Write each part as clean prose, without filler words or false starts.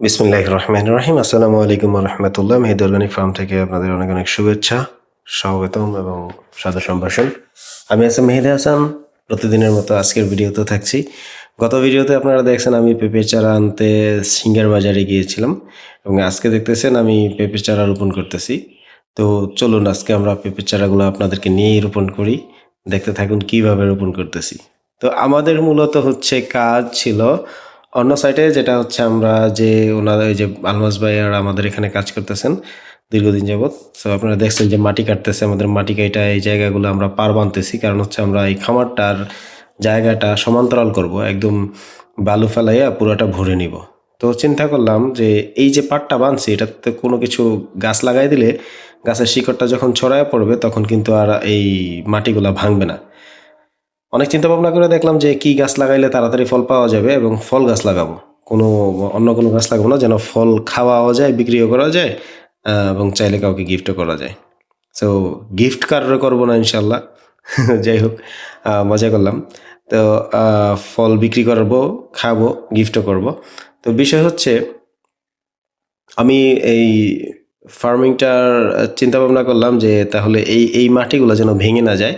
বিসমিল্লাহির রহমানির রহিম। আসসালামু আলাইকুম ওয়া রাহমাতুল্লাহ। মেহেদী অর্গানিক ফার্ম থেকে আপনাদের অনেক অনেক শুভেচ্ছা, স্বাগতম এবং সাদর সম্ভাষণ। আমি আছি মেহেদী হাসান। প্রতিদিনের মতো আজকের ভিডিওতে থাকছি। গত ভিডিওতে আপনারা দেখছেন আমি পেঁপের চারা আনতে সিঙ্গার বাজারে গিয়েছিলাম এবং আজকে দেখতেছেন আমি পেঁপের চারা রোপণ করতেছি। তো চলুন আজকে আমরা পেঁপের চারাগুলো আপনাদেরকে নিয়েই রোপণ করি। দেখতে থাকুন কিভাবে রোপণ করতেছি। তো আমাদের মূলত হচ্ছে কাজ ছিল অন্য সাইটে, যেটা হচ্ছে আমরা যে ওনারা ওই যে আলমাস ভাই আর আমাদের এখানে কাজ করতেছেন দীর্ঘদিন যাবৎ। তো আপনারা দেখছেন যে মাটি কাটতেছে, আমাদের মাটি কাটা এই জায়গাগুলো আমরা পার বানতেছি, কারণ হচ্ছে আমরা এই খামারটার জায়গাটা সমান্তরাল করব, একদম বালু ফেলাইয়া পুরোটা ভরে নিব। তো চিন্তা করলাম যে এই যে পাটটা বানছি এটাতে কোনো কিছু গাছ লাগাই দিলে গাছের শিকড়টা যখন ছড়ায় পড়বে তখন কিন্তু আর এই মাটিগুলা ভাঙবে না। অনেক চিন্তা ভাবনা করে দেখলাম যে কি গাছ লাগাইলে তাড়াতাড়ি ফল পাওয়া যাবে, এবং ফল গাছ লাগাবো, কোনো অন্য কোনো গাছ লাগাবো না, যেন ফল খাওয়াও যায়, বিক্রিও করা যায়, এবং চাইলে কাউকে গিফটও করা যায়। সো গিফট কারোর করবো না ইনশাল্লাহ। যাই হোক, মজা করলাম। তো ফল বিক্রি করবো, খাবো, গিফটও করব। তো বিষয় হচ্ছে আমি এই ফার্মিংটার চিন্তা ভাবনা করলাম যে তাহলে এই এই মাটিগুলো যেন ভেঙে না যায়,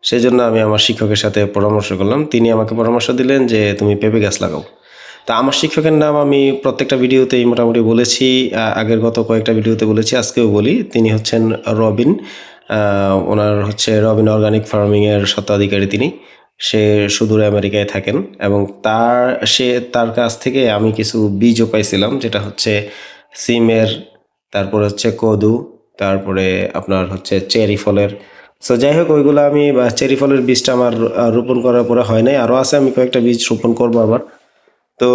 সেজন্য আমি আমার শিক্ষকের সাথে পরামর্শ করলাম। তিনি আমাকে পরামর্শ দিলেন যে তুমি পেঁপে গাছ লাগাও। তা আমার শিক্ষকের নাম আমি প্রত্যেকটা ভিডিওতেই মোটামুটি বলেছি, আগের গত কয়েকটা ভিডিওতে বলেছি, আজকেও বলি। তিনি হচ্ছেন রবিন। ওনার হচ্ছে রবিন অর্গানিক ফার্মিংয়ের স্বত্বাধিকারী তিনি। সে সুদূর আমেরিকায় থাকেন, এবং তার কাছ থেকে আমি কিছু বীজও পাইছিলাম, যেটা হচ্ছে সিমের, তারপরে হচ্ছে কদু, তারপরে আপনার হচ্ছে চেরি ফলের। সো যাই হোক, ওইগুলো আমি চেরি ফলের বীজটা আমার রোপণ করার পরে হয় নাই, আরও আছে, আমি কয়েকটা বীজ রোপণ করবো আবার। তো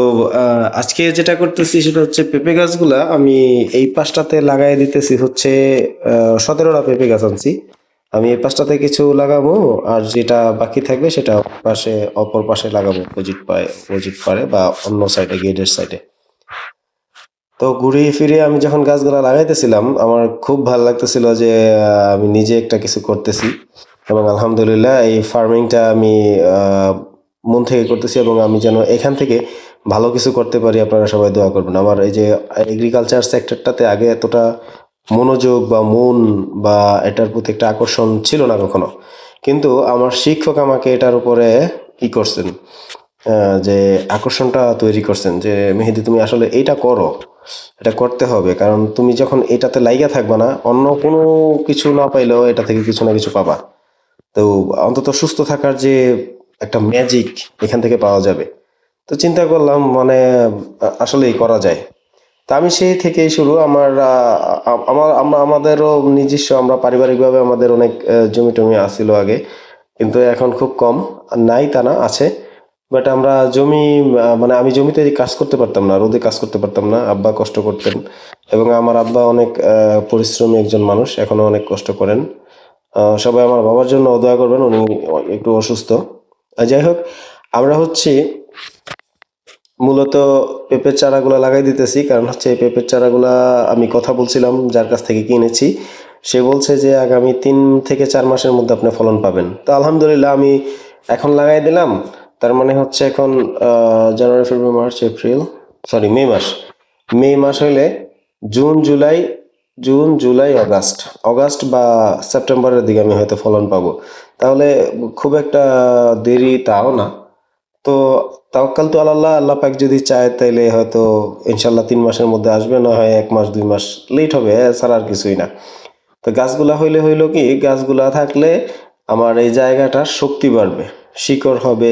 আজকে যেটা করতেছি সেটা হচ্ছে পেঁপে গাছগুলা আমি এই পাশটাতে লাগাই দিতেছি হচ্ছে 17টা পেঁপে গাছ আনছি। আমি এই পাশটাতে কিছু লাগাবো, আর যেটা বাকি থাকবে সেটা অপর পাশে লাগাবো, অপোজিট পারে বা অন্য সাইডে, গেটের সাইডে। তো ঘুরিয়ে ফিরে আমি যখন গাছগুলা লাগাইতেছিলাম আমার খুব ভালো লাগতেছিল যে আমি নিজে একটা কিছু করতেছি, এবং আলহামদুলিল্লাহ এই ফার্মিংটা আমি মন থেকে করতেছি, এবং আমি যেন এখান থেকে ভালো কিছু করতে পারি। আপনারা সবাই দোয়া করবেন। আমার এই যে এগ্রিকালচার সেক্টরটাতে আগে এতটা মনোযোগ বা মন বা এটার প্রতি একটা আকর্ষণ ছিল না কখনো, কিন্তু আমার শিক্ষক আমাকে এটার উপরে কি করছেন, যে আকর্ষণটা তৈরি করছেন যে মেহেদি তুমি আসলে এইটা করো, এটা করতে হবে, কারণ তুমি যখন এটাতে লাইগা থাকবে না, অন্য কোনো কিছু না পাইলেও এটা থেকে কিছু না কিছু পাবা। তো অন্তত সুস্থ থাকার যে একটা ম্যাজিক এখান থেকে পাওয়া যাবে। তো চিন্তা করলাম মানে আসলেই করা যায়। তা আমি সেই থেকেই শুরু আমার আমাদেরও নিজস্ব, আমরা পারিবারিকভাবে আমাদের অনেক জমি টমি আসছিল আগে, কিন্তু এখন খুব কম। নাই তা না, আছে। বাট আমরা জমি মানে আমি জমিতে কাজ করতে পারতাম না, রোদে কাজ করতে পারতাম না, আব্বা কষ্ট করতেন, এবং আমার আব্বা অনেক পরিশ্রমী একজন মানুষ, এখনো অনেক কষ্ট করেন। সবাই আমার বাবার জন্য দোয়া করবেন, উনি একটু অসুস্থ। যাই হোক, আমরা হচ্ছে মূলত পেঁপের চারাগুলা লাগাই দিতেছি, কারণ হচ্ছে এই পেঁপের চারাগুলা আমি কথা বলছিলাম যার কাছ থেকে কিনেছি, সে বলছে যে আগামী 3 থেকে 4 মাসের মধ্যে আপনি ফলন পাবেন। তো আলহামদুলিল্লাহ আমি এখন লাগাই দিলাম। তার মানে হচ্ছে এখন জানুয়ারি, ফেব্রুয়ারি, মার্চ, এপ্রিল, সরি মে মাস হইলে জুন জুলাই, আগস্ট, বা সেপ্টেম্বরের দিকে আমি হয়তো ফলন পাবো। তাহলে খুব একটা দেরি তাও না। তো তাওয়াক্কাল তো আল্লাহ, আল্লাহ পাক যদি চায় তাইলে হয়তো ইনশাল্লাহ 3 মাসের মধ্যে আসবে, না হয় 1 মাস 2 মাস লেট হবে, এছাড়া আর কিছুই না। তো গাছগুলা হইলো কি, গাছগুলা থাকলে আমার এই জায়গাটার শক্তি বাড়বে, শিকড় হবে,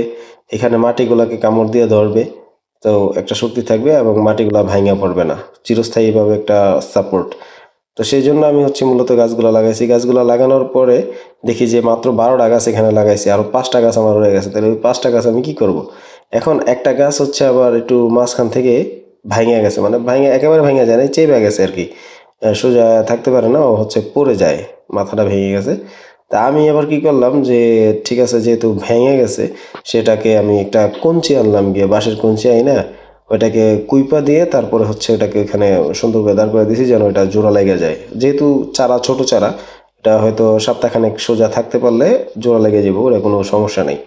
এখানে মাটিগুলাকে কামড় দিয়ে ধরবে। তো একটা শক্তি থাকবে এবং মাটিগুলা ভাঙা পড়বে না, চিরস্থায়ীভাবে একটা সাপোর্ট। তো সেই জন্য আমি হচ্ছে মূলত গাছগুলো লাগাইছি। গাছগুলো লাগানোর পরে দেখি যে মাত্র 12টা গাছ এখানে লাগাইছি, আরো 5টা গাছ আমার রয়ে গেছে। তাহলে ওই 5টা গাছ আমি কি করব? এখন একটা গাছ হচ্ছে আবার একটু মাঝখান থেকে ভাঙে গেছে, মানে ভাঙে একেবারে ভাঙে যায় না, চেপে গেছে আর কি, সোজা থাকতে পারে না, ও হচ্ছে পড়ে যায়, মাথাটা ভেঙে গেছে। তা আমি আবার কি করলাম যে ঠিক আছে, যেহেতু ভেঙে গেছে, সেটাকে আমি একটা কঞ্চি আনলাম, গিয়ে বাঁশের কঞ্চি আইনা ওইটাকে কুইপা দিয়ে তারপরে হচ্ছে ওটাকে এখানে সুন্দর করে দাঁড় করে দিয়েছি, যেন এটা জোড়া লেগে যায়। যেহেতু চারা ছোট চারা, এটা হয়তো সপ্তাহখানেক সোজা থাকতে পারলে জোড়া লেগে যাবো, ওটা কোনো সমস্যা নেই।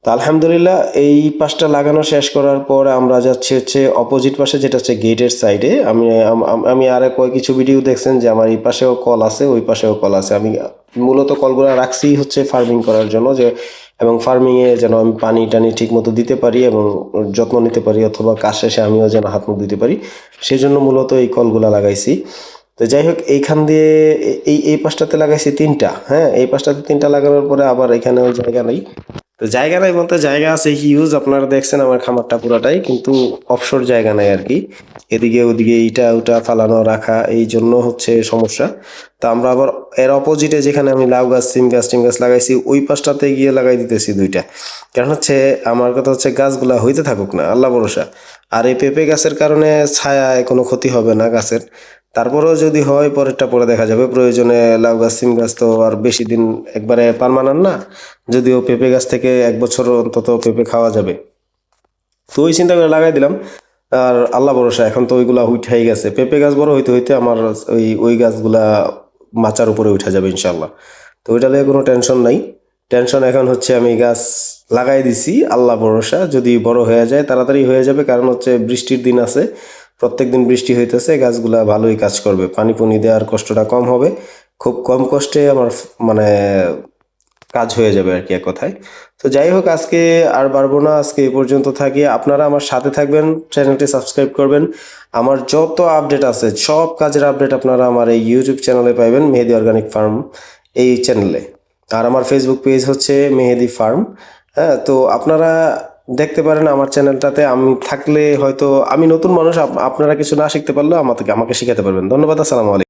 তো আলহামদুলিল্লাহ এই পাশটা লাগানো শেষ করার পর আমরা যাচ্ছি হচ্ছে অপোজিট পাশে, যেটা হচ্ছে গেটের সাইডে। আমি আরে কিছু ভিডিও দেখছেন যে আমার এই পাশেও কল আছে, ওই পাশেও কল আছে। আমি মূলত কলগুলো রাখছি হচ্ছে ফার্মিং করার জন্য, যে এবং ফার্মিংয়ে যেন আমি পানি টানি ঠিক মতো দিতে পারি এবং যত্ন নিতে পারি, অথবা কাজ শেষে আমিও যেন হাত মুখ দিতে পারি, সেই জন্য মূলত এই কলগুলা লাগাইছি। তো যাই হোক, এইখান দিয়ে এই পাশটাতে লাগাইছি তিনটা। হ্যাঁ, এই পাশটাতে তিনটা লাগানোর পরে আবার এখানেও জায়গা নেই। তো জায়গা নাই বলতে জায়গা আছে হিউজ, আপনারা দেখছেন আমার খামারটা পুরাটাই, কিন্তু অফশোর জায়গা নাই আর কি। এদিকে ওদিকে ইটা উটা ফালানো রাখা, এই জন্য হচ্ছে সমস্যা। তো আমরা আবার এর অপোজিটে যেখানে আমি লাউ গাছ সিম গাছ টিম গাছ লাগাইছি, ওই পাশটাতে গিয়ে লাগাই দিতেছি দুইটা। কারণ হচ্ছে আমার কথা হচ্ছে গাছগুলা হইতে থাকুক না, আল্লাহ ভরসা। আর এই পেঁপে গাছের কারণে ছায়ায় কোনো ক্ষতি হবে না গাছের। তারপরেও যদি হয় পরেরটা পরে দেখা যাবে, প্রয়োজনে লাউ গাছ সিম গাছ তো আর বেশি দিন একবারে পার্মানেন্ট না, যদিও পেঁপে গাছ থেকে 1 বছর অন্তত পেঁপে খাওয়া যাবে। তো ওই চিন্তা করে লাগাই দিলাম। আর আল্লাহ ভরসা, এখন তো ওইগুলা উঠাই গেছে, পেঁপে গাছ বড় হইতে হইতে আমার ওই গাছগুলা মাচার উপরে উঠা যাবে ইনশাল্লাহ। তো ওইটা নিয়ে কোনো টেনশন নাই। টেনশন এখন হচ্ছে আমি গাছ লাগাই দিছি, আল্লাহ ভরসা, যদি বড় হয়ে যায় তাড়াতাড়ি হয়ে যাবে। কারণ হচ্ছে বৃষ্টির দিন আছে, প্রত্যেক দিন বৃষ্টি হইতেছে, গাছগুলা ভালোই কাজ করবে, পানি পুনি দেওয়ার কষ্টটা কম হবে। খুব কম কষ্টে আমার মানে কাজ হয়ে যাবে আর কি, এক কথায়। তো যাই হোক, আজকে আর পারবো না, আজকে এই পর্যন্ত থাকি। আপনারা আমার সাথে থাকবেন, চ্যানেলটি সাবস্ক্রাইব করবেন। আমার যত আপডেট আছে, সব কাজের আপডেট আপনারা আমার এই ইউটিউব চ্যানেলে পাইবেন, মেহেদি অর্গানিক ফার্ম এই চ্যানেলে। আর আমার ফেসবুক পেজ হচ্ছে মেহেদি ফার্ম। হ্যাঁ, তো আপনারা দেখতে পারেন আমার চ্যানেলটাতে। আমি থাকলে হয়তো, আমি নতুন মানুষ, আপনারা কিছু না শিখতে পারলেও আমাকে শিখাতে পারবেন। ধন্যবাদ, আসসালামু আলাইকুম।